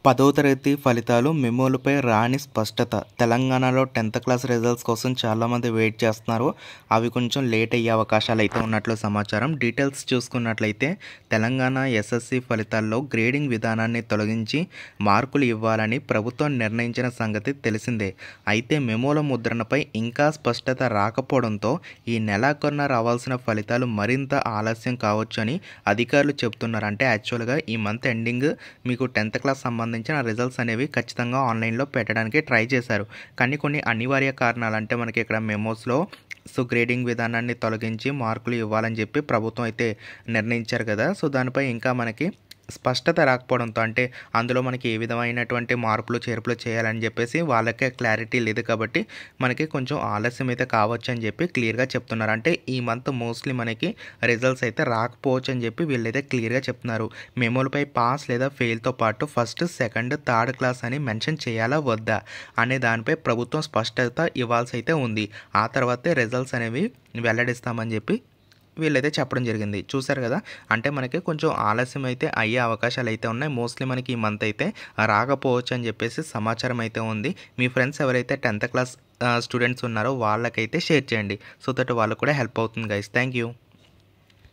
10వ తరగతి ఫలితాలు మెమోలపై రాని స్పష్టత. తెలంగాణలో 10th క్లాస్ రిజల్ట్స్ కోసం చాలామంది వెయిట్ చేస్తున్నారు. అవి కొంచెం లేట్ అయ్యే అవకాశాలు అయితే ఉన్నట్లు సమాచారం. డీటెయిల్స్ చూసుకున్నట్లయితే తెలంగాణ ఎస్ఎస్సి ఫలితాల్లో గ్రేడింగ్ విధానాన్ని తొలగించి మార్కులు ఇవ్వాలని ప్రభుత్వం నిర్ణయించిన సంగతి తెలిసిందే. అయితే మెమోల ముద్రణపై ఇంకా స్పష్టత రాకపోవడంతో ఈ నెలాఖరున రావాల్సిన ఫలితాలు మరింత ఆలస్యం కావచ్చని అధికారులు చెబుతున్నారు. అంటే యాక్చువల్గా ఈ మంత్ ఎండింగ్ మీకు 10th క్లాస్ సంబంధించిన రిజల్ట్స్ అనేవి ఖచ్చితంగా ఆన్లైన్లో పెట్టడానికి ట్రై చేశారు. కానీ కొన్ని అనివార్య కారణాలు, అంటే మనకి ఇక్కడ మెమోస్లో గ్రేడింగ్ విధానాన్ని తొలగించి మార్కులు ఇవ్వాలని చెప్పి ప్రభుత్వం అయితే నిర్ణయించారు కదా. సో దానిపై ఇంకా మనకి స్పష్టత రాకపోవడంతో, అంటే అందులో మనకి ఏ విధమైనటువంటి మార్పులు చేర్పులు చేయాలని చెప్పేసి వాళ్ళకే క్లారిటీ లేదు కాబట్టి మనకి కొంచెం ఆలస్యం అయితే కావచ్చు అని చెప్పి క్లియర్గా చెప్తున్నారు. అంటే ఈ మంత్ మోస్ట్లీ మనకి రిజల్ట్స్ అయితే రాకపోవచ్చు అని చెప్పి వీళ్ళైతే క్లియర్గా చెప్తున్నారు. మెమోలపై పాస్ లేదా ఫెయిల్తో పాటు ఫస్ట్, సెకండ్, థర్డ్ క్లాస్ అని మెన్షన్ చేయాలా వద్దా అనే దానిపై ప్రభుత్వం స్పష్టత ఇవ్వాల్సి అయితే ఉంది. ఆ తర్వాతే రిజల్ట్స్ అనేవి వెల్లడిస్తామని చెప్పి వీళ్ళైతే చెప్పడం జరిగింది. చూసారు కదా, అంటే మనకి కొంచెం ఆలస్యం అయితే అయ్యే అవకాశాలు అయితే ఉన్నాయి. మోస్ట్లీ మనకి ఈ మంత్ అయితే రాకపోవచ్చు అని చెప్పేసి సమాచారం అయితే ఉంది. మీ ఫ్రెండ్స్ ఎవరైతే 10th క్లాస్ స్టూడెంట్స్ ఉన్నారో వాళ్ళకైతే షేర్ చేయండి. సో దట్ వాళ్ళకు కూడా హెల్ప్ అవుతుంది గైస్. Thank you.